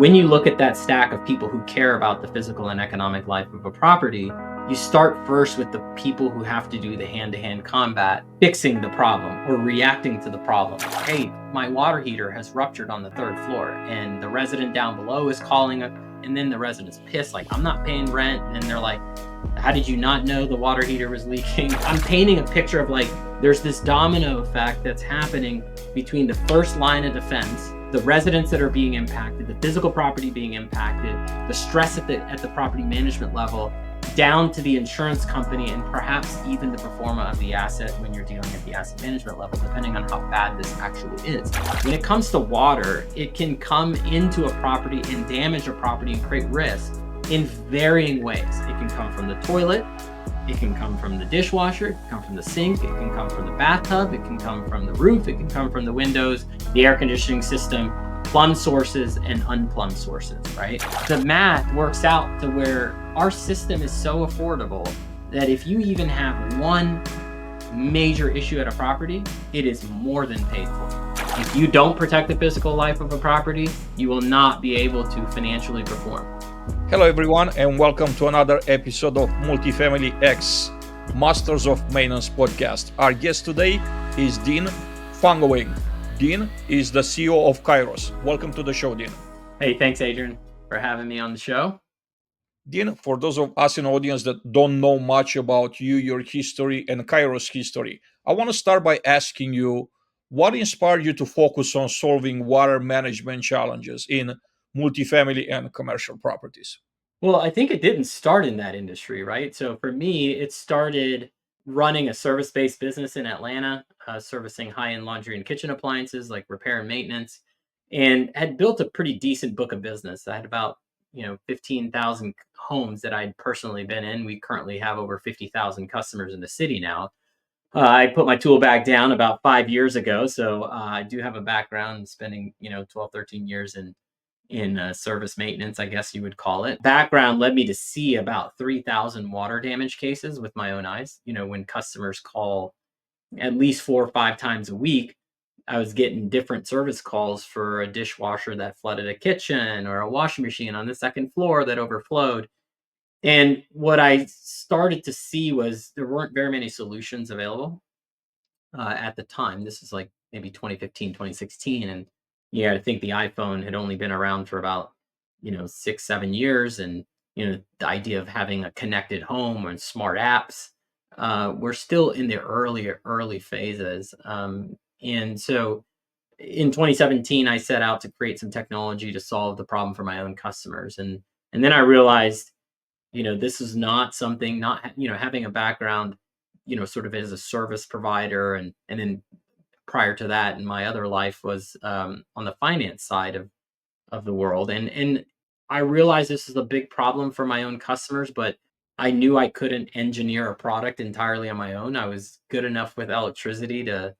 when you look at that stack of people who care about the physical and economic life of a property, you start first with the people who have to do the hand-to-hand combat, fixing the problem or reacting to the problem. Hey, my water heater has ruptured on the third floor, and the resident down below is calling, and then the resident's pissed, like, I'm not paying rent. And then they're like, how did you not know the water heater was leaking? I'm painting a picture of, like, there's this domino effect that's happening between the first line of defense, the residents that are being impacted, the physical property being impacted, the stress at the property management level, down to the insurance company, and perhaps even the performa of the asset when you're dealing at the asset management level, depending on how bad this actually is. When it comes to water, it can come into a property and damage a property and create risk in varying ways. It can come from the toilet, it can come from the dishwasher, it can come from the sink, it can come from the bathtub, it can come from the roof, it can come from the windows, the air conditioning system, plumbed sources and unplumbed sources, right? The math works out to where our system is so affordable that if you even have one major issue at a property, it is more than paid for. If you don't protect the physical life of a property, you will not be able to financially perform. Hello everyone, and welcome to another episode of Multifamily X Masters of Maintenance podcast. Our guest today is Dean Fung-A-Wing. Dean is the CEO of Kairos. Welcome to the show, Dean. Hey, thanks, Adrian, for having me on the show. Dean, for those of us in the audience that don't know much about you, your history, and Kairos history, I want to start by asking you, what inspired you to focus on solving water management challenges in multifamily and commercial properties? Well, I think it didn't start in that industry, right? So for me, it started running a service-based business in Atlanta, servicing high-end laundry and kitchen appliances like repair and maintenance, and had built a pretty decent book of business. I had about 15,000 homes that I'd personally been in. We currently have over 50,000 customers in the city now. I put my tool bag down about 5 years ago, so I do have a background in spending 12, 13 years in service maintenance, I guess you would call it. Background led me to see about 3,000 water damage cases with my own eyes. When customers call at least 4 or 5 times a week, I was getting different service calls for a dishwasher that flooded a kitchen or a washing machine on the second floor that overflowed. And what I started to see was there weren't very many solutions available at the time. This is like maybe 2015, 2016. And I think the iPhone had only been around for about, 6, 7 years. And, the idea of having a connected home and smart apps, we're still in the early phases. And so in 2017, I set out to create some technology to solve the problem for my own customers. And then I realized, this is not something, not, having a background, sort of as a service provider. And then prior to that, in my other life was on the finance side of the world. And I realized this is a big problem for my own customers, but I knew I couldn't engineer a product entirely on my own. I was good enough with electricity to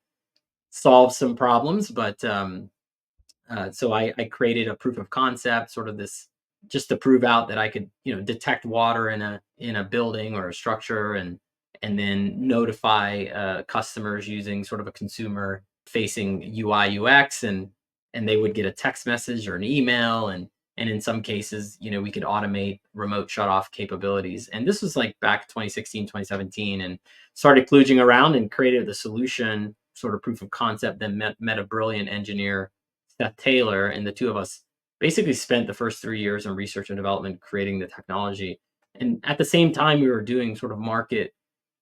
solve some problems, but so I created a proof of concept, sort of this, just to prove out that I could, detect water in a building or a structure, and then notify customers using sort of a consumer facing UI UX, and they would get a text message or an email, and in some cases, we could automate remote shut off capabilities. And this was like back 2016, 2017, and started kludging around and created the solution, sort of proof of concept, then met a brilliant engineer, Seth Taylor, and the two of us basically spent the first 3 years in research and development creating the technology. And at the same time, we were doing sort of market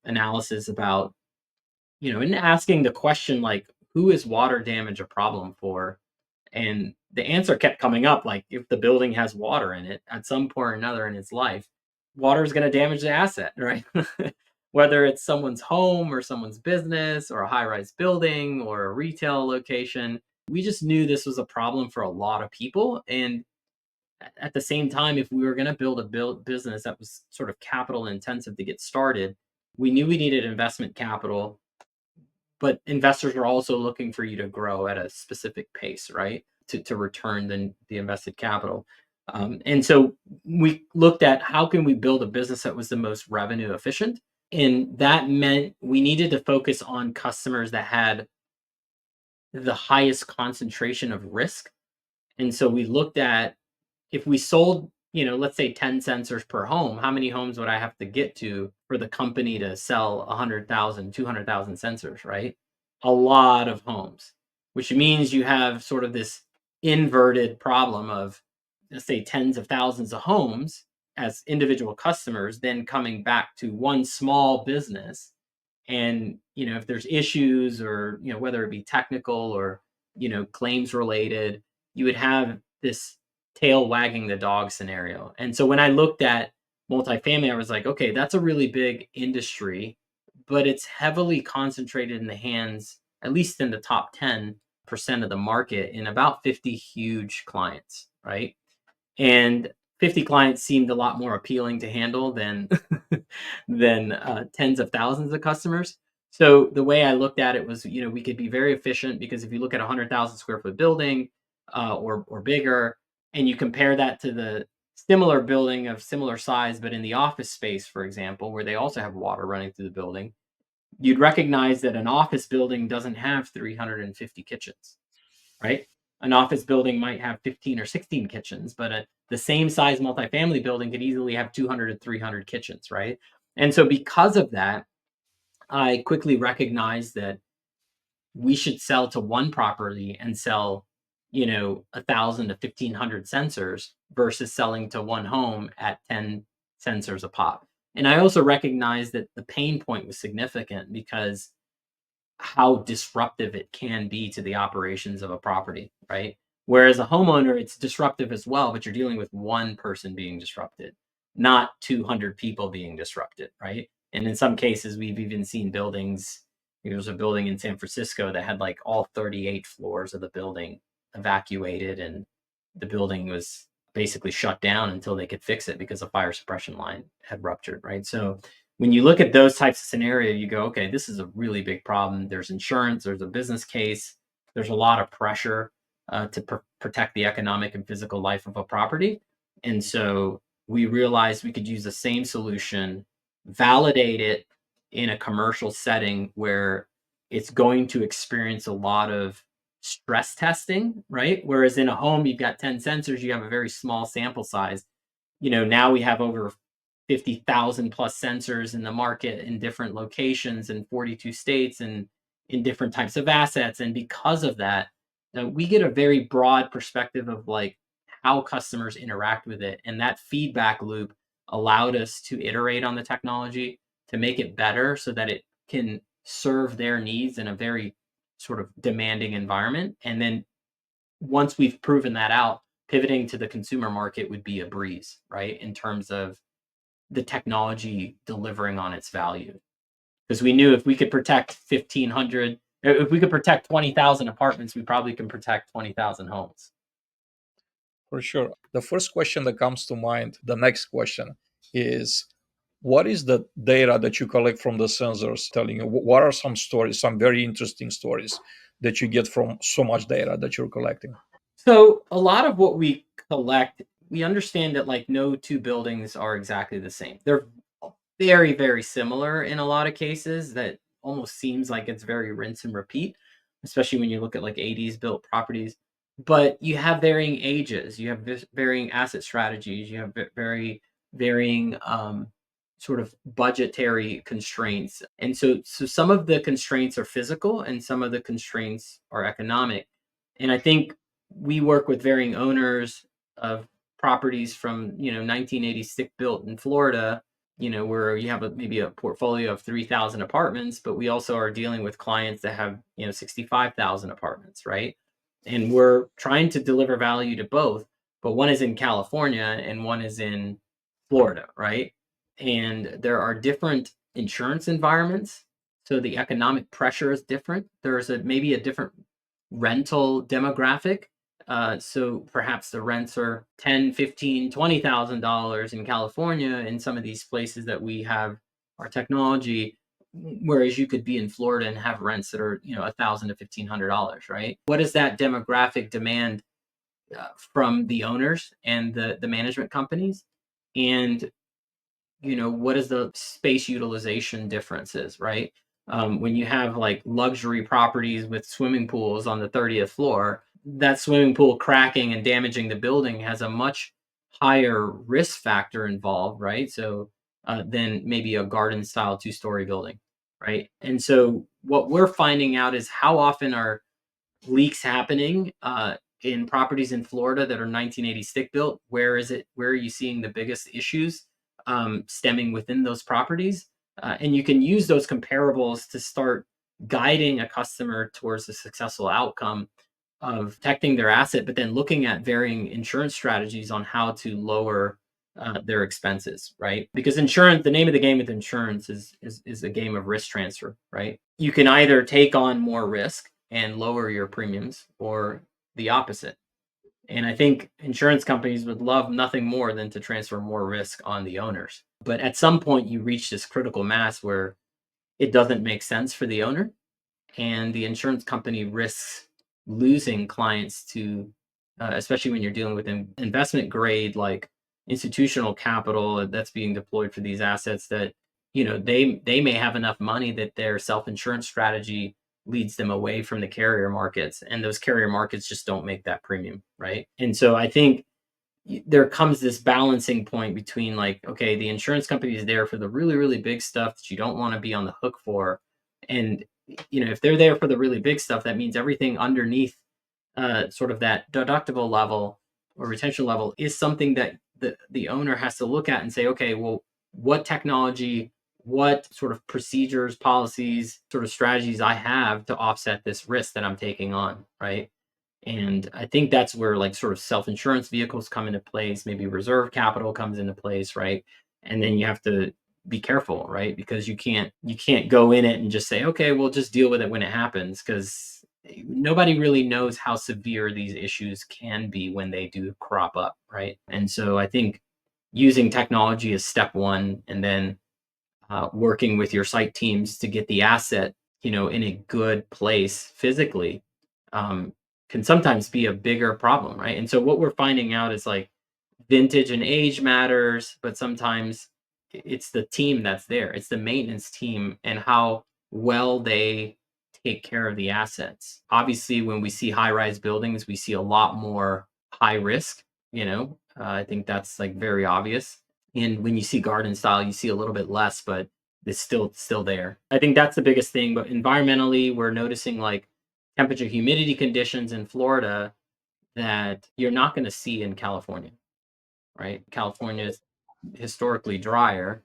analysis about, and asking the question, like, who is water damage a problem for? And the answer kept coming up, like, if the building has water in it at some point or another in its life, water is going to damage the asset, right? Whether it's someone's home or someone's business or a high-rise building or a retail location, we just knew this was a problem for a lot of people. And at the same time, if we were going to build a business that was sort of capital intensive to get started, we knew we needed investment capital, but investors are also looking for you to grow at a specific pace, right? To return the invested capital. And so we looked at how can we build a business that was the most revenue efficient. And that meant we needed to focus on customers that had the highest concentration of risk. And so we looked at if we sold, let's say 10 sensors per home, how many homes would I have to get to for the company to sell 100,000, 200,000 sensors, right? A lot of homes, which means you have sort of this inverted problem of, let's say, tens of thousands of homes as individual customers, then coming back to one small business. And if there's issues, or whether it be technical or claims related, you would have this tail wagging the dog scenario. And so when I looked at multifamily, I was like, okay, that's a really big industry, but it's heavily concentrated in the hands, at least in the top 10% of the market, in about 50 huge clients, right? And 50 clients seemed a lot more appealing to handle than tens of thousands of customers. So the way I looked at it was, we could be very efficient, because if you look at a 100,000 square foot building, or bigger, and you compare that to the similar building of similar size, but in the office space, for example, where they also have water running through the building, you'd recognize that an office building doesn't have 350 kitchens, right? An office building might have 15 or 16 kitchens, but the same size multifamily building could easily have 200 to 300 kitchens, right? And so because of that, I quickly recognized that we should sell to one property and sell, 1,000 to 1,500 sensors versus selling to one home at 10 sensors a pop. And I also recognized that the pain point was significant, because how disruptive it can be to the operations of a property, right? Whereas a homeowner, it's disruptive as well, but you're dealing with one person being disrupted, not 200 people being disrupted, right? And in some cases, we've even seen buildings. There was a building in San Francisco that had like all 38 floors of the building evacuated, and the building was basically shut down until they could fix it because a fire suppression line had ruptured, right? So when you look at those types of scenario, you go, okay, this is a really big problem. There's insurance, there's a business case, there's a lot of pressure to protect the economic and physical life of a property. And so we realized we could use the same solution, validate it in a commercial setting where it's going to experience a lot of stress testing, right? Whereas in a home, you've got 10 sensors, you have a very small sample size. Now we have over 50,000 plus sensors in the market in different locations in 42 states and in different types of assets. And because of that, we get a very broad perspective of like how customers interact with it. And that feedback loop allowed us to iterate on the technology to make it better so that it can serve their needs in a very sort of demanding environment. And then once we've proven that out, pivoting to the consumer market would be a breeze, right? In terms of the technology delivering on its value. Because we knew if we could protect 1,500, if we could protect 20,000 apartments, we probably can protect 20,000 homes. For sure. The first question that comes to mind, the next question is, what is the data that you collect from the sensors telling you? What are some stories, some very interesting stories that you get from so much data that you're collecting? So a lot of what we collect, we understand that like no two buildings are exactly the same. They're very, very similar in a lot of cases. That almost seems like it's very rinse and repeat, especially when you look at like 80s built properties. But you have varying ages, you have varying asset strategies, you have very varying sort of budgetary constraints. And so some of the constraints are physical and some of the constraints are economic. And I think we work with varying owners of properties from 1986 built in Florida, where you have maybe a portfolio of 3,000 apartments, but we also are dealing with clients that have 65,000 apartments, right? And we're trying to deliver value to both, but one is in California and one is in Florida, right? And there are different insurance environments, so the economic pressure is different. There's maybe a different rental demographic. So perhaps the rents are 10, 15, $20,000 in California in some of these places that we have our technology, whereas you could be in Florida and have rents that are, $1,000 to $1,500, right? What is that demographic demand from the owners and the management companies? And what is the space utilization differences, right? When you have like luxury properties with swimming pools on the 30th floor, that swimming pool cracking and damaging the building has a much higher risk factor involved, right? So than maybe a garden style 2-story building, right? And so what we're finding out is how often are leaks happening in properties in Florida that are 1980 stick built. Where is it? Where are you seeing the biggest issues stemming within those properties? And you can use those comparables to start guiding a customer towards a successful outcome of protecting their asset, but then looking at varying insurance strategies on how to lower their expenses, right? Because insurance, the name of the game with insurance is a game of risk transfer, right? You can either take on more risk and lower your premiums, or the opposite. And I think insurance companies would love nothing more than to transfer more risk on the owners. But at some point, you reach this critical mass where it doesn't make sense for the owner, and the insurance company risks losing clients to, especially when you're dealing with investment grade, like institutional capital that's being deployed for these assets, that they may have enough money that their self-insurance strategy leads them away from the carrier markets, and those carrier markets just don't make that premium, right? And so I think there comes this balancing point between, like, okay, the insurance company is there for the really really big stuff that you don't want to be on the hook for, and if they're there for the really big stuff, that means everything underneath sort of that deductible level or retention level is something that the owner has to look at and say, okay, well, what technology, what sort of procedures, policies, sort of strategies I have to offset this risk that I'm taking on, right? And I think that's where, like, sort of self-insurance vehicles come into place, maybe reserve capital comes into place, right? And then you have to be careful, right? Because you can't go in it and just say, okay, we'll just deal with it when it happens, because nobody really knows how severe these issues can be when they do crop up, right? And so I think using technology is step one, and then working with your site teams to get the asset, in a good place physically, um, can sometimes be a bigger problem, right? And so what we're finding out is, like, vintage and age matters, but sometimes it's the team that's there. It's the maintenance team and how well they take care of the assets. Obviously, when we see high-rise buildings, we see a lot more high risk. I think that's, like, very obvious. And when you see garden style, you see a little bit less, but it's still there. I think that's the biggest thing. But environmentally, we're noticing, like, temperature humidity conditions in Florida that you're not going to see in California, right? California is historically drier.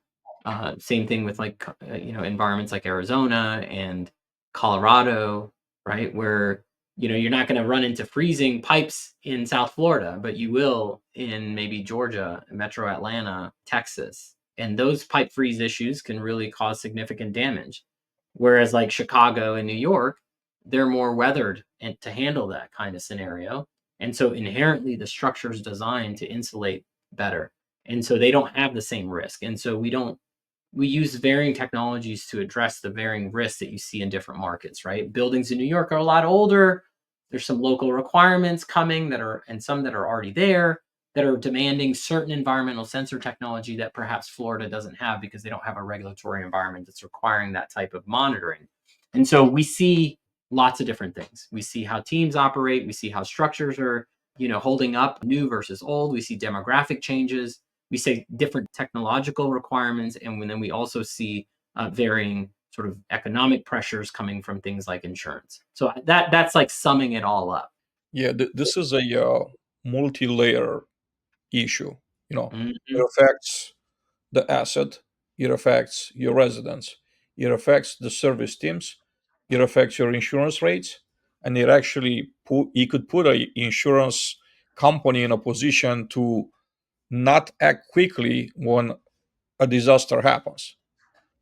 Same thing with, like, environments like Arizona and Colorado, right? Where you're not going to run into freezing pipes in South Florida, but you will in maybe Georgia, Metro Atlanta, Texas, and those pipe freeze issues can really cause significant damage. Whereas, like, Chicago and New York, they're more weathered and to handle that kind of scenario, and so inherently the structure is designed to insulate better, and so they don't have the same risk. And so we use varying technologies to address the varying risks that you see in different markets, right? Buildings in New York are a lot older. There's some local requirements coming that are, and some that are already there, that are demanding certain environmental sensor technology that perhaps Florida doesn't have because they don't have a regulatory environment that's requiring that type of monitoring. And so we see lots of different things. We see how teams operate, we see how structures are, holding up, new versus old. We see demographic changes, we see different technological requirements, and then we also see varying sort of economic pressures coming from things like insurance. So that's like summing it all up. Yeah, this is a multi-layer issue. It Mhm. affects the asset, it affects your residents, it affects the service teams, it affects your insurance rates, and it could put a insurance company in a position to not act quickly when a disaster happens.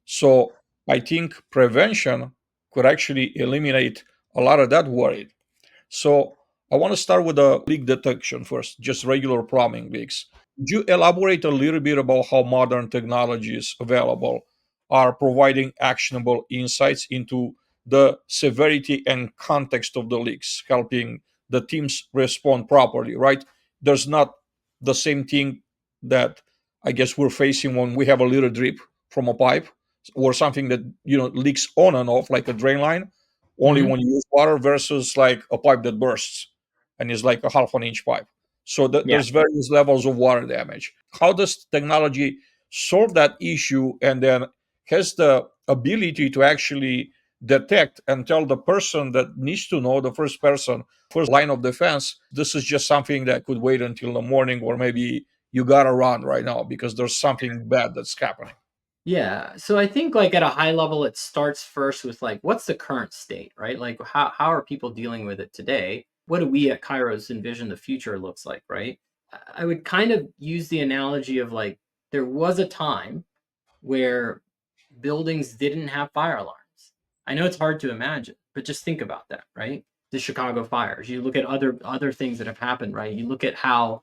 So I think prevention could actually eliminate a lot of that worry. So I want to start with the leak detection first, just regular plumbing leaks. Could you elaborate a little bit about how modern technologies available are providing actionable insights into the severity and context of the leaks, helping the teams respond properly, right? There's not the same thing that I guess we're facing when we have a little drip from a pipe or something that leaks on and off like a drain line only Mhm. when you use water versus like a pipe that bursts and is like a half an inch pipe. So Yeah. there's various levels of water damage. How does technology solve that issue, and then has the ability to actually detect and tell the person that needs to know, the first person, first line of defense, this is just something that could wait until the morning, or maybe you gotta run right now because there's something bad that's happening. Yeah. So I think like at a high level, it starts first with like, what's the current state, right? Like how are people dealing with it today? What do we at Kairos envision the future looks like, right? I would kind of use the analogy of like there was a time where buildings didn't have fire alarms. I know it's hard to imagine, but just think about that, right? The Chicago fires. You look at other things that have happened, right? You look at how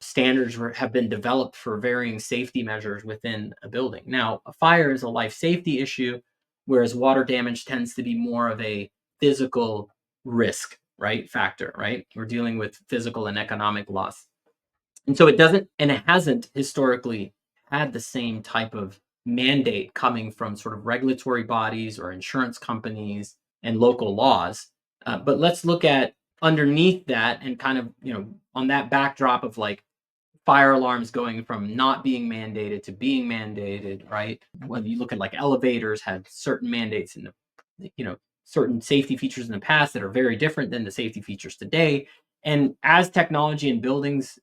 have been developed for varying safety measures within a building. Now, a fire is a life safety issue, whereas water damage tends to be more of a physical risk, right? Factor, right? We're dealing with physical and economic loss. And so it doesn't, and it hasn't historically had the same type of mandate coming from sort of regulatory bodies or insurance companies and local laws. But let's look at underneath that and kind of, on that backdrop of like fire alarms going from not being mandated to being mandated, right? When you look at like elevators had certain mandates in the, certain safety features in the past that are very different than the safety features today. And as technology and buildings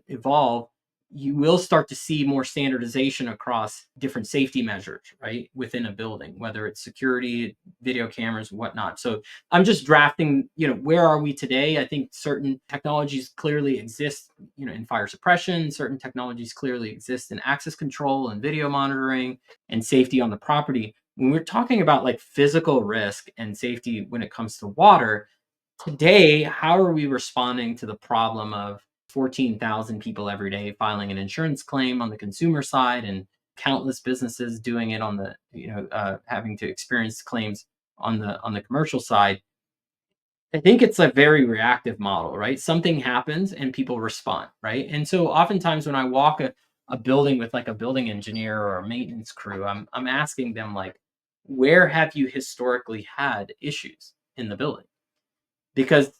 evolve, you will start to see more standardization across different safety measures, right, within a building, whether it's security, video cameras, whatnot. So I'm just drafting, where are we today? I think certain technologies clearly exist, in fire suppression. Certain technologies clearly exist in access control and video monitoring and safety on the property. When we're talking about like physical risk and safety when it comes to water, today, how are we responding to the problem of 14,000 people every day filing an insurance claim on the consumer side and countless businesses doing it on the, having to experience claims on the commercial side? I think it's a very reactive model, right? Something happens and people respond, right? And so oftentimes when I walk a building with like a building engineer or a maintenance crew, I'm asking them like, where have you historically had issues in the building? Because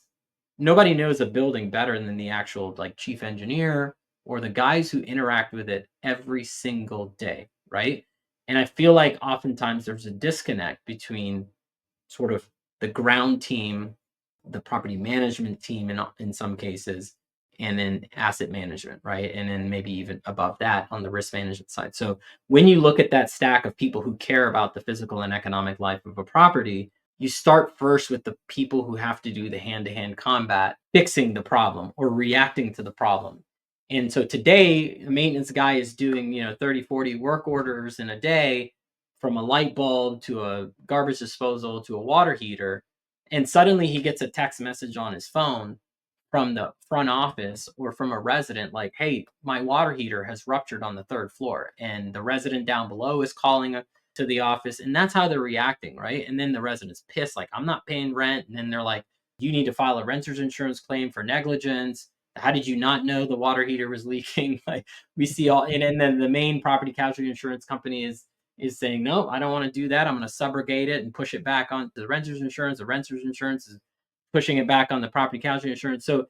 nobody knows a building better than the actual like chief engineer or the guys who interact with it every single day, right? And I feel like oftentimes there's a disconnect between sort of the ground team, the property management team in some cases, and then asset management, right? And then maybe even above that on the risk management side. So when you look at that stack of people who care about the physical and economic life of a property, you start first with the people who have to do the hand-to-hand combat, fixing the problem or reacting to the problem. And so today, a maintenance guy is doing, 30, 40 work orders in a day, from a light bulb to a garbage disposal to a water heater. And suddenly he gets a text message on his phone from the front office or from a resident like, hey, my water heater has ruptured on the third floor. And the resident down below is calling to the office. And that's how they're reacting, right? And then the resident's pissed, like, I'm not paying rent. And then they're like, you need to file a renter's insurance claim for negligence. How did you not know the water heater was leaking? Like we see all, and then the main property casualty insurance company is saying, no, I don't want to do that. I'm going to subrogate it and push it back on the renter's insurance. The renter's insurance is pushing it back on the property casualty insurance. So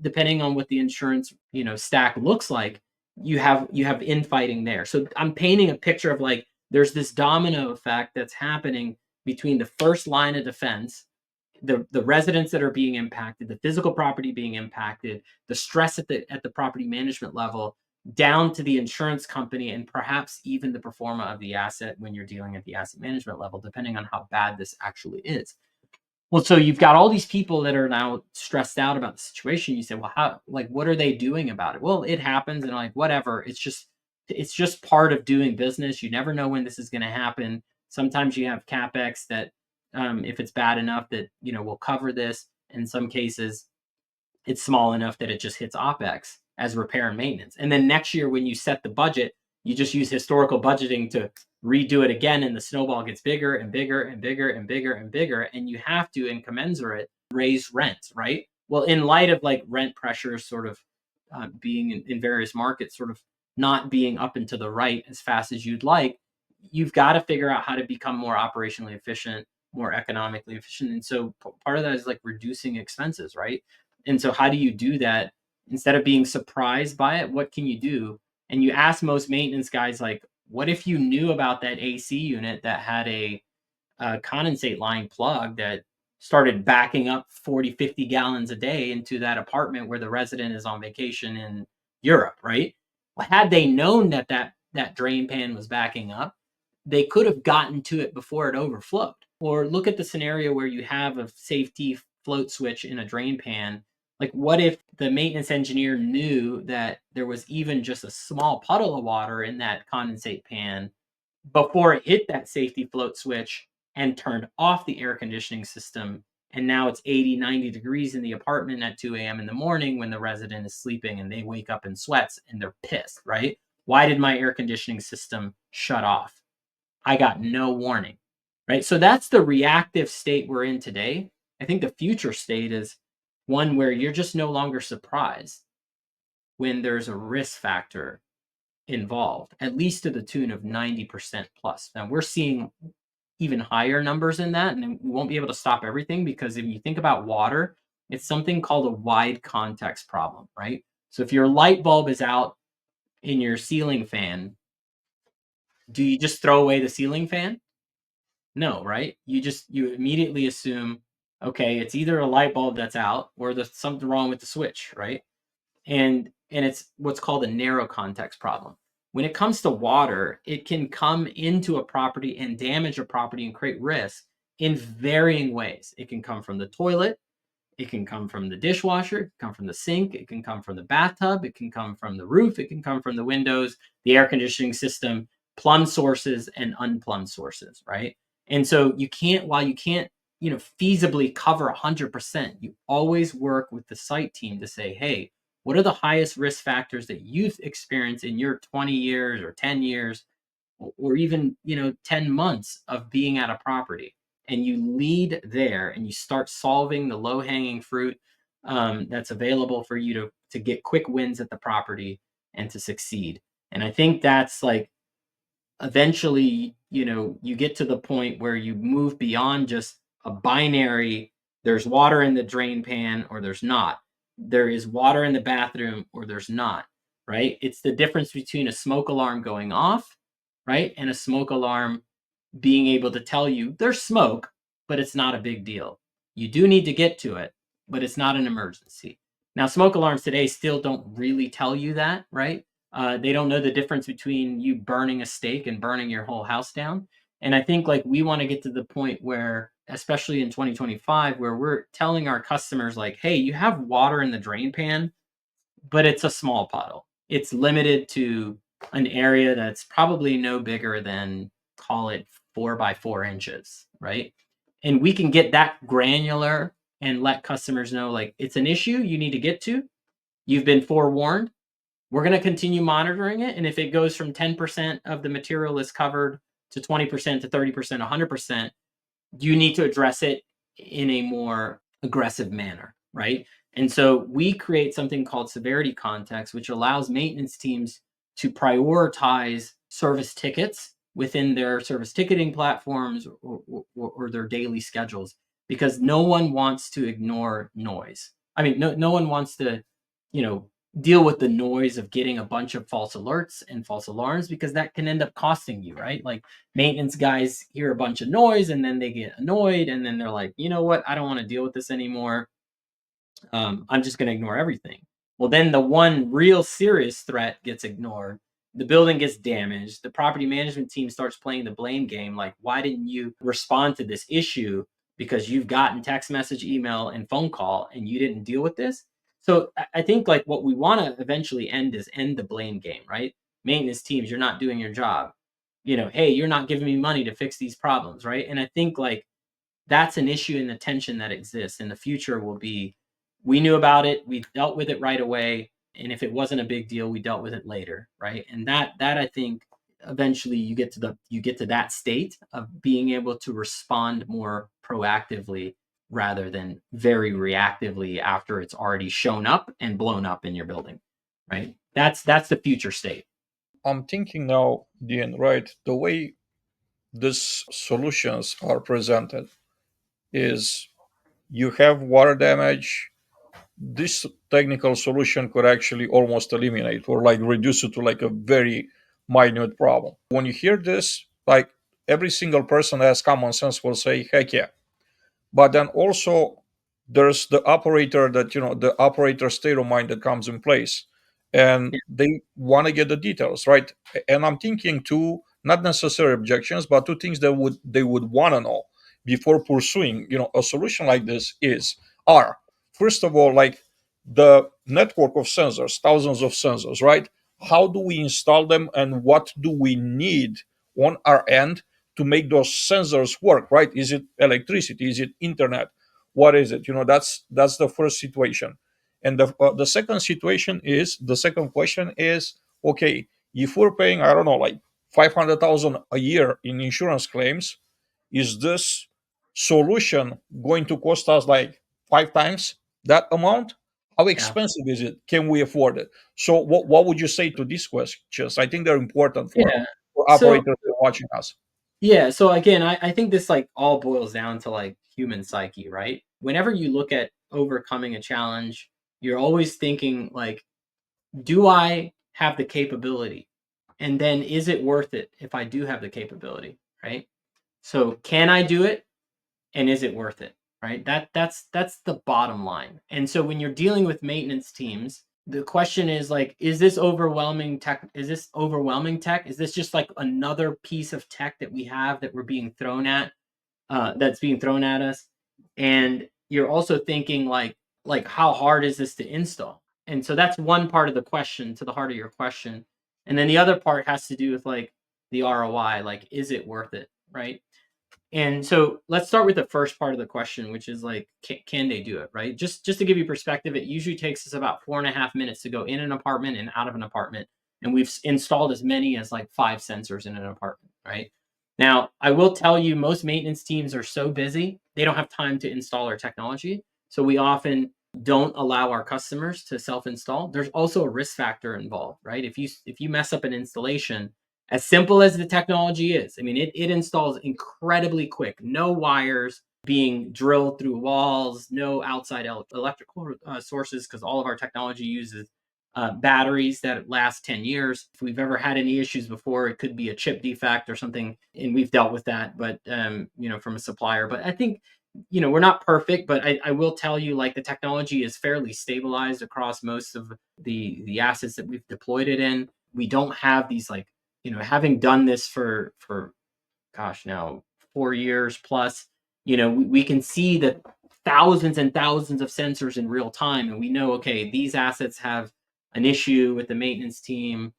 depending on what the insurance, stack looks like, you have infighting there. So I'm painting a picture of like there's this domino effect that's happening between the first line of defense, the residents that are being impacted, the physical property being impacted, the stress at the property management level, down to the insurance company, and perhaps even the performer of the asset when you're dealing at the asset management level, depending on how bad this actually is. Well, so you've got all these people that are now stressed out about the situation. You say, well, how, like, what are they doing about it? Well, it happens, and like, whatever. It's just part of doing business. You never know when this is going to happen. Sometimes you have capex that, if it's bad enough that will cover this. In some cases, it's small enough that it just hits OpEx as repair and maintenance. And then next year, when you set the budget, you just use historical budgeting to redo it again, and the snowball gets bigger and bigger and bigger and bigger and bigger. And you have to, in commensurate, raise rent, right? Well, in light of like rent pressures sort of being in various markets, sort of not being up and to the right as fast as you'd like, you've got to figure out how to become more operationally efficient, more economically efficient. And so part of that is like reducing expenses, right? And so how do you do that? Instead of being surprised by it, what can you do? And you ask most maintenance guys, like, what if you knew about that AC unit that had a condensate line plug that started backing up 40, 50 gallons a day into that apartment where the resident is on vacation in Europe, right? Well, had they known that that drain pan was backing up, they could have gotten to it before it overflowed. Or look at the scenario where you have a safety float switch in a drain pan. Like, what if the maintenance engineer knew that there was even just a small puddle of water in that condensate pan before it hit that safety float switch and turned off the air conditioning system? And now it's 80, 90 degrees in the apartment at 2 a.m. in the morning when the resident is sleeping and they wake up in sweats and they're pissed, right? Why did my air conditioning system shut off? I got no warning, right? So that's the reactive state we're in today. I think the future state is one where you're just no longer surprised when there's a risk factor involved, at least to the tune of 90% plus. Now we're seeing even higher numbers in that, and we won't be able to stop everything because if you think about water, it's something called a wide context problem, right? So if your light bulb is out in your ceiling fan, do you just throw away the ceiling fan? No, right? You immediately assume, okay, it's either a light bulb that's out or there's something wrong with the switch, right? And it's what's called a narrow context problem. When it comes to water, it can come into a property and damage a property and create risk in varying ways. It can come from the toilet, it can come from the dishwasher, it can come from the sink, it can come from the bathtub, it can come from the roof, it can come from the windows, the air conditioning system, plumbed sources and unplumbed sources, right? And so while you can't, feasibly cover 100%, you always work with the site team to say, hey, what are the highest risk factors that you've experienced in your 20 years or 10 years or even 10 months of being at a property? And you lead there and you start solving the low hanging fruit that's available for you to get quick wins at the property and to succeed. And I think that's like eventually, you get to the point where you move beyond just a binary, there's water in the drain pan or there's not. There is water in the bathroom or there's not, right? It's the difference between a smoke alarm going off, right? And a smoke alarm being able to tell you there's smoke, but it's not a big deal. You do need to get to it, but it's not an emergency. Now, smoke alarms today still don't really tell you that, right? They don't know the difference between you burning a steak and burning your whole house down. And I think like we want to get to the point where, especially in 2025, where we're telling our customers like, hey, you have water in the drain pan, but it's a small puddle. It's limited to an area that's probably no bigger than, call it, 4 by 4 inches, right? And we can get that granular and let customers know like it's an issue you need to get to. You've been forewarned. We're going to continue monitoring it. And if it goes from 10% of the material is covered to 20% to 30%, 100%, you need to address it in a more aggressive manner, right? And so we create something called severity context, which allows maintenance teams to prioritize service tickets within their service ticketing platforms or their daily schedules, because no one wants to ignore noise. I mean, no one wants to, you know, deal with the noise of getting a bunch of false alerts and false alarms, because that can end up costing you, right? Like maintenance guys hear a bunch of noise and then they get annoyed and then they're like, you know what, I don't want to deal with this anymore. I'm just going to ignore everything. Well, then the one real serious threat gets ignored. The building gets damaged. The property management team starts playing the blame game. Like, why didn't you respond to this issue? Because you've gotten text message, email, and phone call, and you didn't deal with this. So I think like what we want to eventually end the blame game, right? Maintenance teams, you're not doing your job. Hey, you're not giving me money to fix these problems, right? And I think like that's an issue and the tension that exists. In the future will be, we knew about it, we dealt with it right away, and if it wasn't a big deal, we dealt with it later, right? And that I think eventually you get to that state of being able to respond more proactively rather than very reactively after it's already shown up and blown up in your building, right? That's the future state. I'm thinking now, Dean, right? The way these solutions are presented is you have water damage, this technical solution could actually almost eliminate or like reduce it to like a very minute problem. When you hear this, like every single person that has common sense will say, heck yeah. But then also there's the operator that, the operator state of mind that comes in place, and Yeah. they want to get the details right. And I'm thinking two, not necessary objections, but two things that would they would want to know before pursuing a solution like this are, first of all, like the network of sensors, thousands of sensors, right? How do we install them, and what do we need on our end to make those sensors work, right? Is it electricity? Is it internet? What is it? That's the first situation. And the second question is, okay, if we're paying, I don't know, like 500,000 a year in insurance claims, is this solution going to cost us like five times that amount? How Yeah. expensive is it? Can we afford it? So what would you say to these questions? I think they're important Yeah. for So operators watching us. yeah, so again, I think this like all boils down to like human psyche, right? Whenever you look at overcoming a challenge, you're always thinking like, do I have the capability? And then is it worth it if I do have the capability, right? So can I do it? And is it worth it, right? That's the bottom line. And so when you're dealing with maintenance teams, the question is like, is this overwhelming tech? Is this overwhelming tech? Is this just like another piece of tech that we have that we're being thrown at, that's being thrown at us? And you're also thinking like how hard is this to install? And so that's one part of the question, to the heart of your question. And then the other part has to do with like the ROI, like is it worth it, right? And so let's start with the first part of the question, which is like, can they do it? Right. Just to give you perspective, it usually takes us about 4.5 minutes to go in an apartment and out of an apartment. And we've installed as many as like 5 sensors in an apartment. Right. Now, I will tell you, most maintenance teams are so busy, they don't have time to install our technology. So we often don't allow our customers to self-install. There's also a risk factor involved, right? If you mess up an installation, as simple as the technology is, I mean, it installs incredibly quick. No wires being drilled through walls, no outside electrical sources, because all of our technology uses batteries that last 10 years. If we've ever had any issues before, it could be a chip defect or something, and we've dealt with that, but from a supplier. But I think, we're not perfect, but I will tell you, like, the technology is fairly stabilized across most of the assets that we've deployed it in. We don't have these like, having done this for gosh, now 4 years plus, we can see the thousands and thousands of sensors in real time, and we know, okay, these assets have an issue with the maintenance team.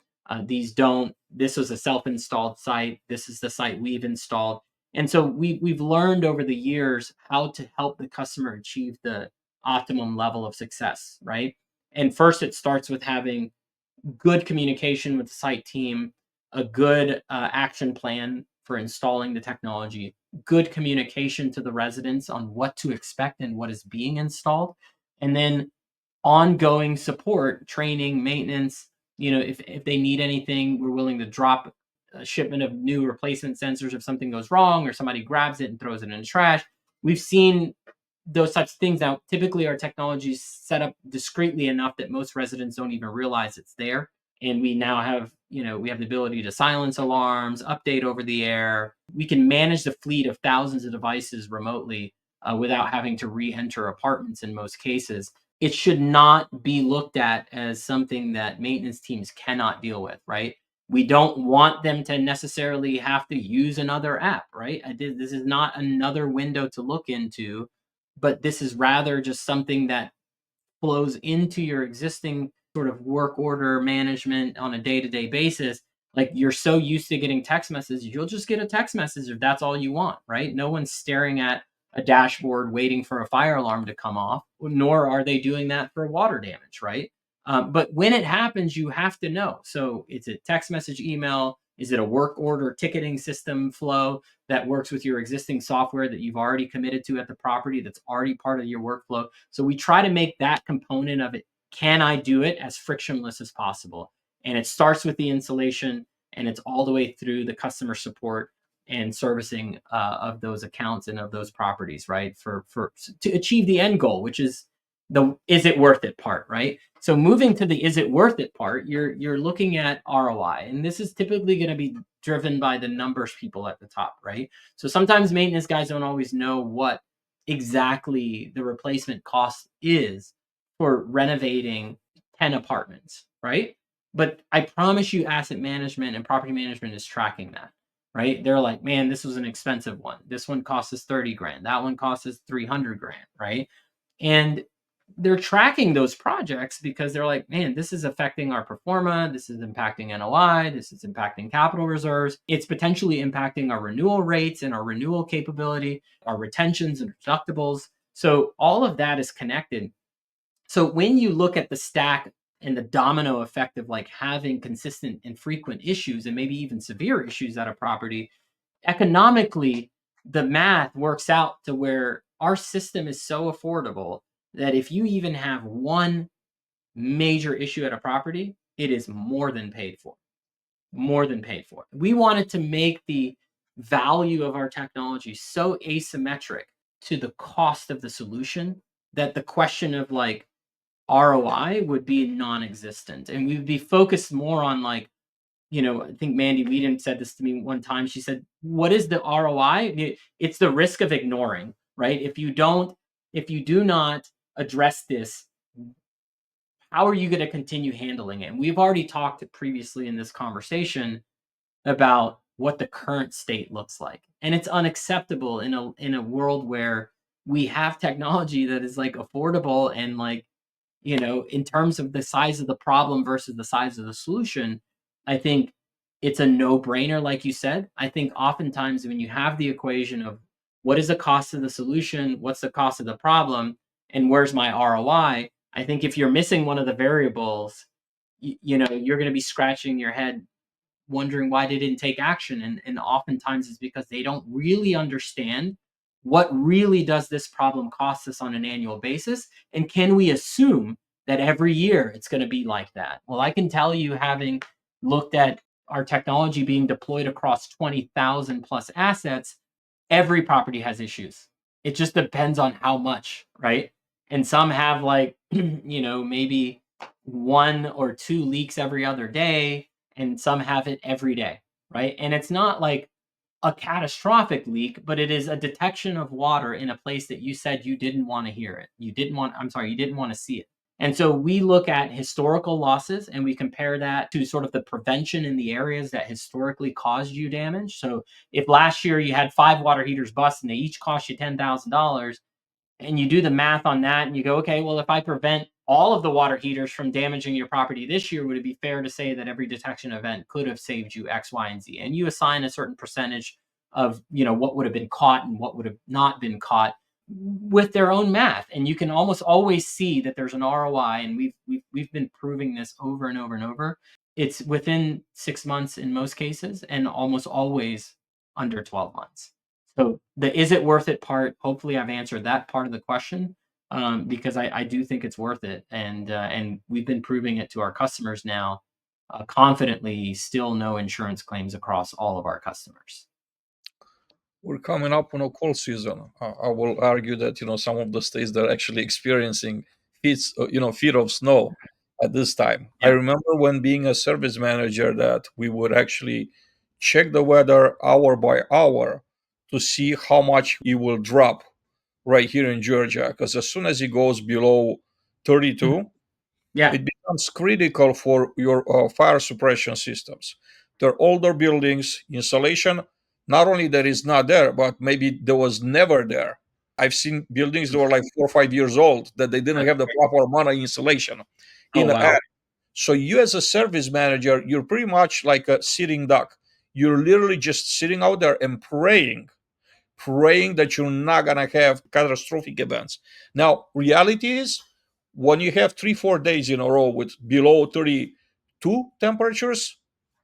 These don't. This was a self-installed site. This is the site we've installed, and so we've learned over the years how to help the customer achieve the optimum level of success, right? And first, it starts with having good communication with the site team, a good action plan for installing the technology, good communication to the residents on what to expect and what is being installed, and then ongoing support, training, maintenance. If they need anything, we're willing to drop a shipment of new replacement sensors if something goes wrong or somebody grabs it and throws it in the trash. We've seen those types of things. Now, typically, our technology is set up discreetly enough that most residents don't even realize it's there. And we now have, we have the ability to silence alarms, update over the air. We can manage the fleet of thousands of devices remotely without having to re-enter apartments in most cases. It should not be looked at as something that maintenance teams cannot deal with, right? We don't want them to necessarily have to use another app, right? This is not another window to look into, but this is rather just something that flows into your existing sort of work order management on a day-to-day basis. Like, you're so used to getting text messages, you'll just get a text message if that's all you want, right? No one's staring at a dashboard waiting for a fire alarm to come off, nor are they doing that for water damage, right? But when it happens, you have to know. So it's a text message, email. Is it a work order ticketing system flow that works with your existing software that you've already committed to at the property, that's already part of your workflow? So we try to make that component of it, can I do it, as frictionless as possible. And it starts with the installation, and it's all the way through the customer support and servicing of those accounts and of those properties, right? For to achieve the end goal, which is the is it worth it part, right? So moving to the is it worth it part, you're looking at ROI, and this is typically going to be driven by the numbers people at the top, right? So sometimes maintenance guys don't always know what exactly the replacement cost is for renovating 10 apartments, right? But I promise you asset management and property management is tracking that, right? They're like, man, this was an expensive one. This one costs us 30 grand. That one costs us 300 grand, right? And they're tracking those projects because they're like, man, this is affecting our performa. This is impacting NOI. This is impacting capital reserves. It's potentially impacting our renewal rates and our renewal capability, our retentions and deductibles. So all of that is connected. So when you look at the stack and the domino effect of like having consistent and frequent issues and maybe even severe issues at a property, economically, the math works out to where our system is so affordable that if you even have one major issue at a property, it is more than paid for. More than paid for. We wanted to make the value of our technology so asymmetric to the cost of the solution that the question of like ROI would be non-existent. And we would be focused more on like, I think Mandy Whedon said this to me one time. She said, "What is the ROI? It's the risk of ignoring, right? If you do not address this, how are you going to continue handling it?" And we've already talked previously in this conversation about what the current state looks like, and it's unacceptable in a world where we have technology that is like affordable and like in terms of the size of the problem versus the size of the solution, I think it's a no-brainer, like you said. I think oftentimes when you have the equation of what is the cost of the solution, what's the cost of the problem, and where's my ROI, I think if you're missing one of the variables, you're going to be scratching your head wondering why they didn't take action. And oftentimes it's because they don't really understand what really does this problem cost us on an annual basis. And can we assume that every year it's going to be like that? Well, I can tell you, having looked at our technology being deployed across 20,000 plus assets, every property has issues. It just depends on how much, right? And some have like, maybe one or two leaks every other day, and some have it every day, right? And it's not like a catastrophic leak, but it is a detection of water in a place that you said you didn't want to hear it. You didn't want to see it. And so we look at historical losses and we compare that to sort of the prevention in the areas that historically caused you damage. So if last year you had 5 water heaters bust and they each cost you $10,000, and you do the math on that and you go, okay, well, if I prevent all of the water heaters from damaging your property this year, would it be fair to say that every detection event could have saved you X, Y, and Z? And you assign a certain percentage of, what would have been caught and what would have not been caught with their own math. And you can almost always see that there's an ROI. And we've been proving this over and over and over. It's within 6 months in most cases, and almost always under 12 months. So the is it worth it part, hopefully I've answered that part of the question, because I do think it's worth it, and we've been proving it to our customers now, confidently. Still no insurance claims across all of our customers. We're coming up on a cold season. I will argue that some of the states that are actually experiencing feet of snow at this time. I Yeah. remember when being a service manager that we would actually check the weather hour by hour to see how much it will drop right here in Georgia. Because as soon as it goes below Mhm. 32, Yeah. it becomes critical for your fire suppression systems. They're older buildings, insulation, not only that is not there, but maybe there was never there. I've seen buildings that were like 4 or 5 years old that they didn't That's have the crazy. proper amount of insulation Oh, in the wow. attic. So you as a service manager, you're pretty much like a sitting duck. You're literally just sitting out there and praying that you're not going to have catastrophic events. Now, reality is when you have 3, 4 days in a row with below 32 temperatures,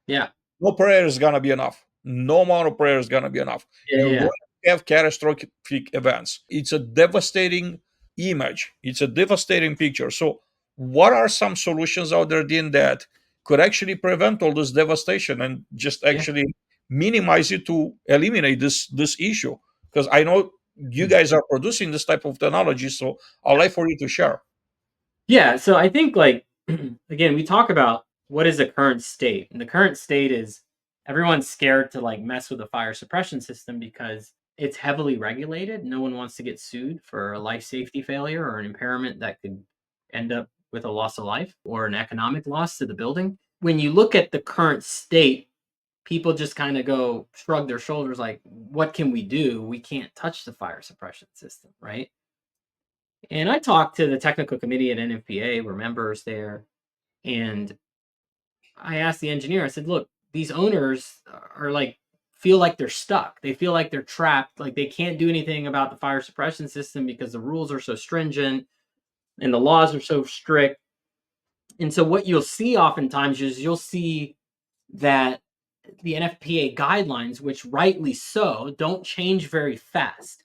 Yeah. no prayer is going to be enough. No amount of prayer is going to be enough. Yeah, You're going yeah. to have catastrophic events. It's a devastating image, it's a devastating picture. So, what are some solutions out there, Dean, that could actually prevent all this devastation and just Yeah. actually minimize it to eliminate this issue? Because I know you Mm. guys are producing this type of technology, so I'd Yeah. like for you to share. Yeah, so I think like again, we talk about what is the current state. And the current state is everyone's scared to like mess with the fire suppression system because it's heavily regulated. No one wants to get sued for a life safety failure or an impairment that could end up with a loss of life or an economic loss to the building. When you look at the current state, people just kind of go shrug their shoulders like, what can we do? We can't touch the fire suppression system, right? And I talked to the technical committee at NFPA, we're members there, and I asked the engineer, I said, look, these owners are like, feel like they're stuck. They feel like they're trapped. Like they can't do anything about the fire suppression system because the rules are so stringent and the laws are so strict. And so what you'll see oftentimes is you'll see that the NFPA guidelines, which rightly so, don't change very fast,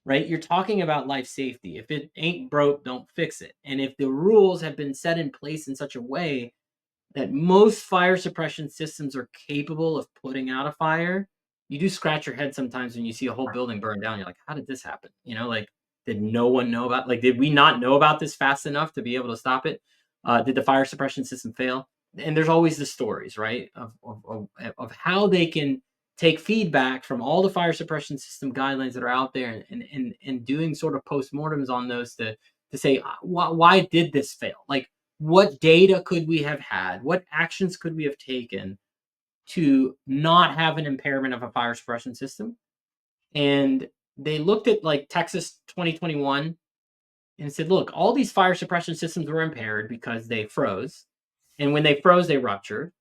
right? You're talking about life safety. If it ain't broke, don't fix it. And if the rules have been set in place in such a way that most fire suppression systems are capable of putting out a fire, you do scratch your head sometimes when you see a whole building burn down. You're like, how did this happen? Like, did no one know about? Like, did we not know about this fast enough to be able to stop it? Did the fire suppression system fail? And there's always the stories, right, of how they can take feedback from all the fire suppression system guidelines that are out there, and doing sort of postmortems on those to say why did this fail? Like, what data could we have had? What actions could we have taken to not have an impairment of a fire suppression system? And they looked at like Texas 2021 and said, look, all these fire suppression systems were impaired because they froze. And when they froze, they ruptured.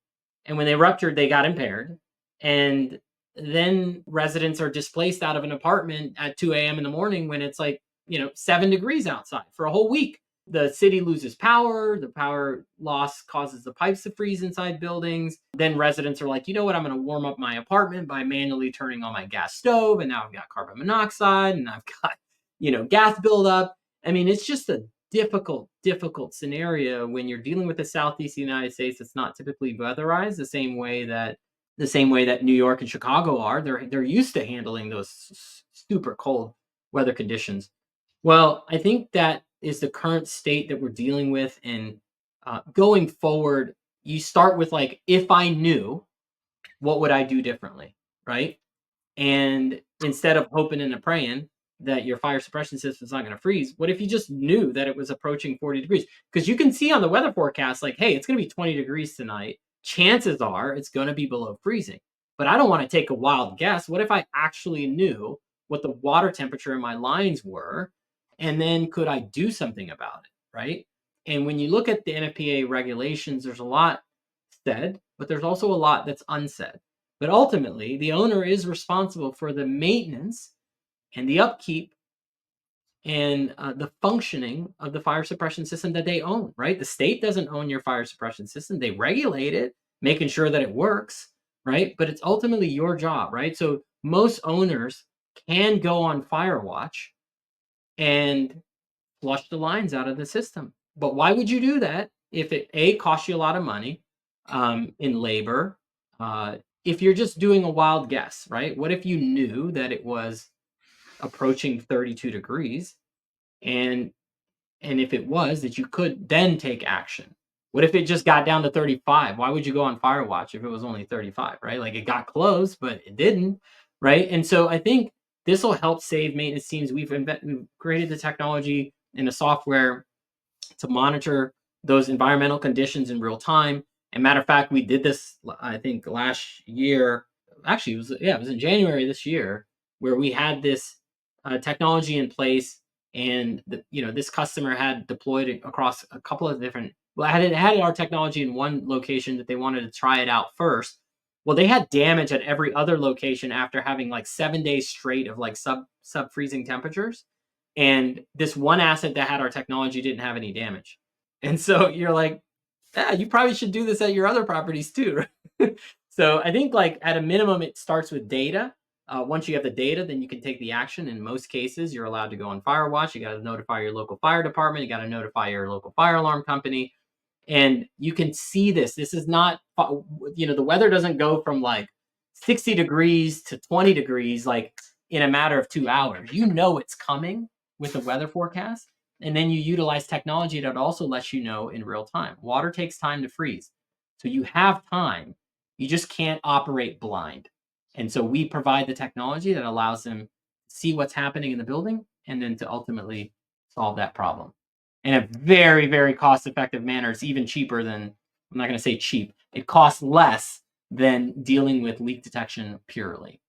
And when they ruptured, they got impaired. And then residents are displaced out of an apartment at 2 a.m. in the morning when it's like, 7 degrees outside for a whole week. The city loses power. The power loss causes the pipes to freeze inside buildings. Then residents are like, you know what? I'm going to warm up my apartment by manually turning on my gas stove. And now I've got carbon monoxide and I've got, gas buildup. I mean, it's just a difficult scenario when you're dealing with the southeast United States. It's not typically weatherized the same way that New York and Chicago are. They're used to handling those super cold weather conditions. Well, I think that is the current state that we're dealing with, and going forward, you start with like, if I knew, what would I do differently, right? And instead of hoping and praying that your fire suppression system is not going to freeze, what if you just knew that it was approaching 40 degrees? Because you can see on the weather forecast, like, hey, it's going to be 20 degrees tonight. Chances are it's going to be below freezing. But I don't want to take a wild guess. What if I actually knew what the water temperature in my lines were? And then could I do something about it? Right. And when you look at the NFPA regulations, there's a lot said, but there's also a lot that's unsaid. But ultimately, the owner is responsible for the maintenance and the upkeep and the functioning of the fire suppression system that they own, right? The state doesn't own your fire suppression system. They regulate it, making sure that it works, right? But it's ultimately your job, right? So most owners can go on fire watch and flush the lines out of the system. But why would you do that if it A, costs you a lot of money in labor? If you're just doing a wild guess, right? What if you knew that it was approaching 32 degrees, and if it was, that you could then take action? What if it just got down to 35? Why would you go on fire watch if it was only 35, right? Like, it got close, but it didn't, right? And so I think this will help save maintenance teams. We've created the technology and the software to monitor those environmental conditions in real time. And matter of fact, we did this, I think, last year. Actually, it was in January this year, where we had this technology in place, and this customer had deployed it across a couple of different. Well, had our technology in one location that they wanted to try it out first. Well, they had damage at every other location after having like 7 days straight of like sub freezing temperatures, and this one asset that had our technology didn't have any damage. And so you're like, yeah, you probably should do this at your other properties too. Right? So I think like at a minimum, it starts with data. Once you have the data, then you can take the action. In most cases, you're allowed to go on fire watch. You got to notify your local fire department. You got to notify your local fire alarm company. And you can see this. This is not, the weather doesn't go from like 60 degrees to 20 degrees like in a matter of 2 hours. You know it's coming with the weather forecast. And then you utilize technology that also lets you know in real time. Water takes time to freeze. So you have time. You just can't operate blind. And so we provide the technology that allows them to see what's happening in the building and then to ultimately solve that problem in a very, very cost effective manner. It's even cheaper than, I'm not going to say cheap, it costs less than dealing with leak detection purely.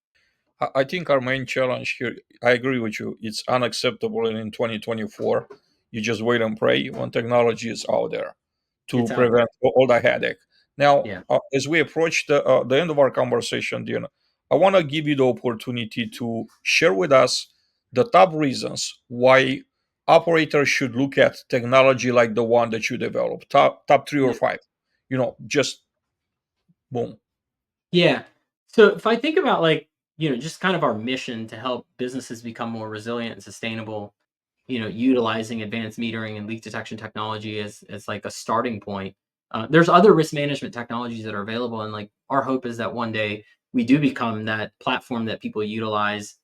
I think our main challenge here, I agree with you, it's unacceptable in 2024. You just wait and pray when technology is out there to It's out there. prevent all the headache. Now, Yeah. as we approach the end of our conversation, Dean, I want to give you the opportunity to share with us the top reasons why operators should look at technology like the one that you developed. Top three or Yeah. five. Just boom. Yeah. So if I think about like, just kind of our mission to help businesses become more resilient and sustainable, utilizing advanced metering and leak detection technology as like a starting point. There's other risk management technologies that are available, and like our hope is that one day we do become that platform that people utilize,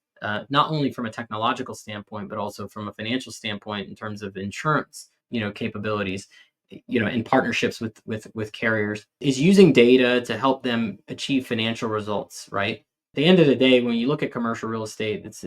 not only from a technological standpoint, but also from a financial standpoint in terms of insurance, capabilities, in partnerships with carriers, is using data to help them achieve financial results, right? At the end of the day, when you look at commercial real estate, it's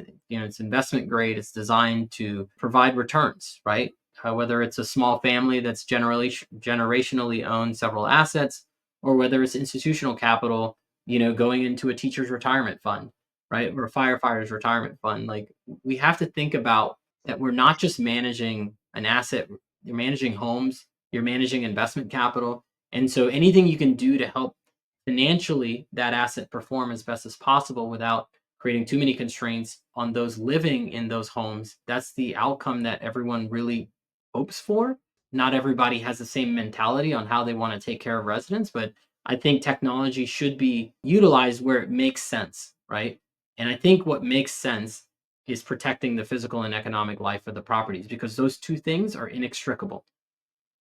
investment grade. It's designed to provide returns, right? Whether it's a small family that's generally generationally owned several assets, or whether it's institutional capital, going into a teacher's retirement fund, right, or a firefighter's retirement fund. Like, we have to think about that we're not just managing an asset. You're managing homes, you're managing investment capital. And so anything you can do to help financially that asset perform as best as possible without creating too many constraints on those living in those homes, that's the outcome that everyone really hopes for. Not everybody has the same mentality on how they want to take care of residents, but I think technology should be utilized where it makes sense, right? And I think what makes sense is protecting the physical and economic life of the properties, because those two things are inextricable.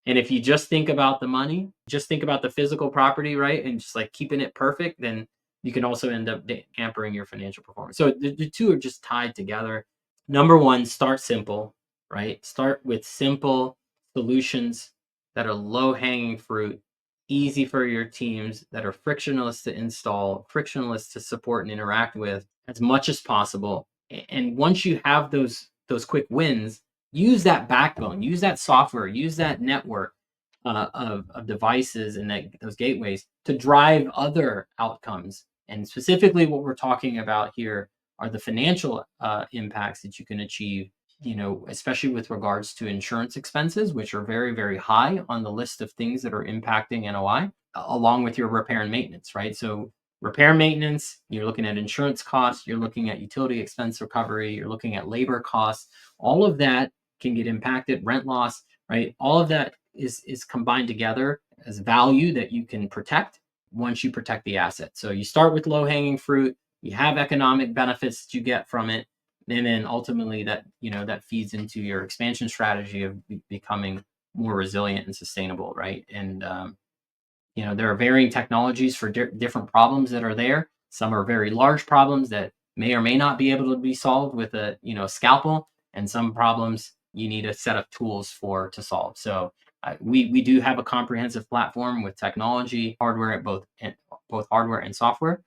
And if you just think about the money, just think about the physical property, right? And just like keeping it perfect, then you can also end up hampering your financial performance. So the two are just tied together. Number one, start simple, right? Start with simple solutions that are low hanging fruit, easy for your teams, that are frictionless to install, frictionless to support and interact with as much as possible. And once you have those quick wins, use that backbone, use that software, use that network of devices and those gateways to drive other outcomes. And specifically, what we're talking about here are the financial impacts that you can achieve. Especially with regards to insurance expenses, which are very, very high on the list of things that are impacting NOI, along with your repair and maintenance, right? So repair and maintenance, you're looking at insurance costs, you're looking at utility expense recovery, you're looking at labor costs. All of that can get impacted, rent loss, right? All of that is combined together as value that you can protect once you protect the asset. So you start with low hanging fruit, you have economic benefits that you get from it, and then ultimately that feeds into your expansion strategy of becoming more resilient and sustainable, right? And there are varying technologies for different problems that are there. Some are very large problems that may or may not be able to be solved with a scalpel, and some problems you need a set of tools for to solve. So we do have a comprehensive platform with technology, hardware at both hardware and software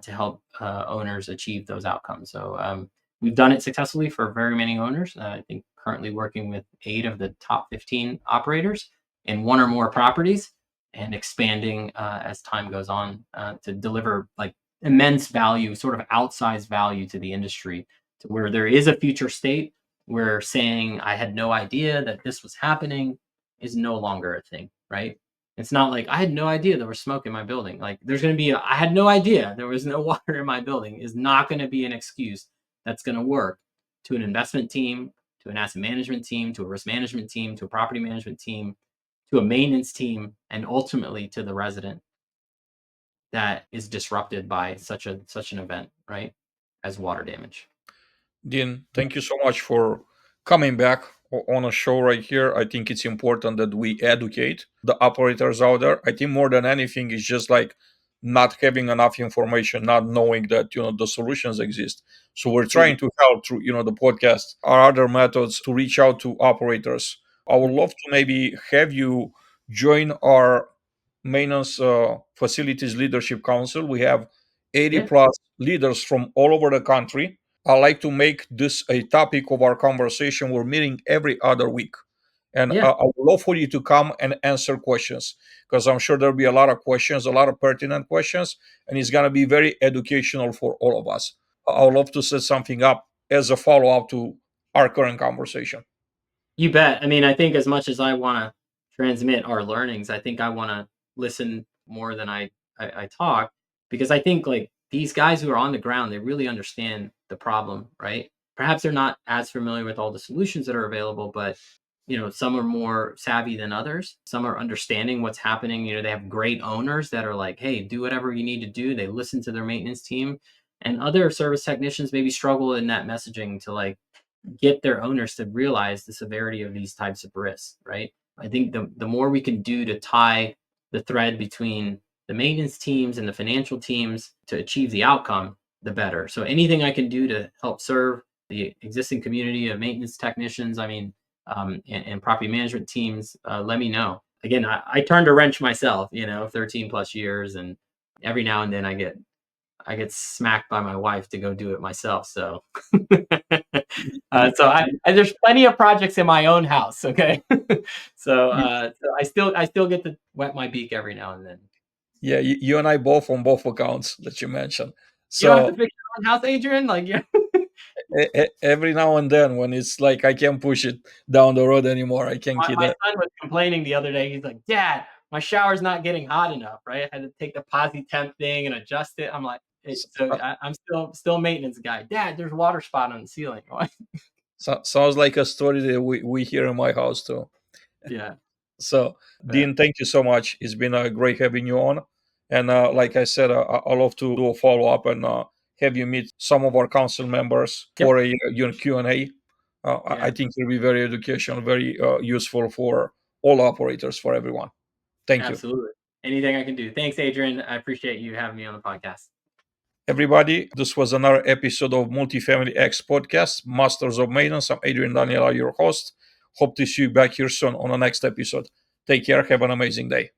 to help owners achieve those outcomes. So we've done it successfully for very many owners. I think currently working with 8 of the top 15 operators in one or more properties, and expanding as time goes on to deliver like immense value, sort of outsized value to the industry, to where there is a future state where saying I had no idea that this was happening is no longer a thing, right? It's not like I had no idea there was smoke in my building. Like there's going to be I had no idea there was no water in my building is not going to be an excuse that's going to work to an investment team, to an asset management team, to a risk management team, to a property management team, to a maintenance team, and ultimately to the resident that is disrupted by such an event, right? As water damage. Dean, thank you so much for coming back on a show right here. I think it's important that we educate the operators out there. I think more than anything, it's just like not having enough information, not knowing that the solutions exist. So we're Mhm. trying to help through the podcast or other methods to reach out to operators. I would love to maybe have you join our maintenance facilities leadership council. We have 80 Yeah, plus leaders from all over the country. I like to make this a topic of our conversation. We're meeting every other week. And yeah. I would love for you to come and answer questions, because I'm sure there'll be a lot of questions, a lot of pertinent questions, and it's going to be very educational for all of us. I would love to set something up as a follow up to our current conversation. You bet. I mean, I think as much as I wanna transmit our learnings, I think I wanna listen more than I talk, because I think, like, these guys who are on the ground, they really understand the problem, right? Perhaps they're not as familiar with all the solutions that are available, but, some are more savvy than others. Some are understanding what's happening. They have great owners that are like, "Hey, do whatever you need to do." They listen to their maintenance team, and other service technicians maybe struggle in that messaging to, like, get their owners to realize the severity of these types of risks, right? I think the more we can do to tie the thread between the maintenance teams and the financial teams to achieve the outcome, the better. So anything I can do to help serve the existing community of maintenance technicians, I mean, and property management teams, let me know. Again, I turned a wrench myself, 13 plus years, and every now and then I get smacked by my wife to go do it myself. So, so there's plenty of projects in my own house. Okay, so I still get to wet my beak every now and then. Yeah, you and I both on both accounts that you mentioned. You don't have to So fix your own house, Adrian. Like, yeah. every now and then, when it's like I can't push it down the road anymore, I can't keep My that. son was complaining the other day. He's like, "Dad, my shower's not getting hot enough." Right? I had to take the posi temp thing and adjust it. I'm like, so I'm still a maintenance guy. Dad, there's a water spot on the ceiling. Sounds like a story that we hear in my house too. Yeah. So, Yeah. Dean, thank you so much. It's been great having you on. And like I said, I'd love to do a follow up and have you meet some of our council members Yep. for a Q&A. I Yeah. think it'll be very educational, very useful for all operators, for everyone. Thank you. Absolutely. Anything I can do. Thanks, Adrian. I appreciate you having me on the podcast. Everybody, this was another episode of Multifamily X Podcast, Masters of Maintenance. I'm Adrian Danila, your host. Hope to see you back here soon on the next episode. Take care. Have an amazing day.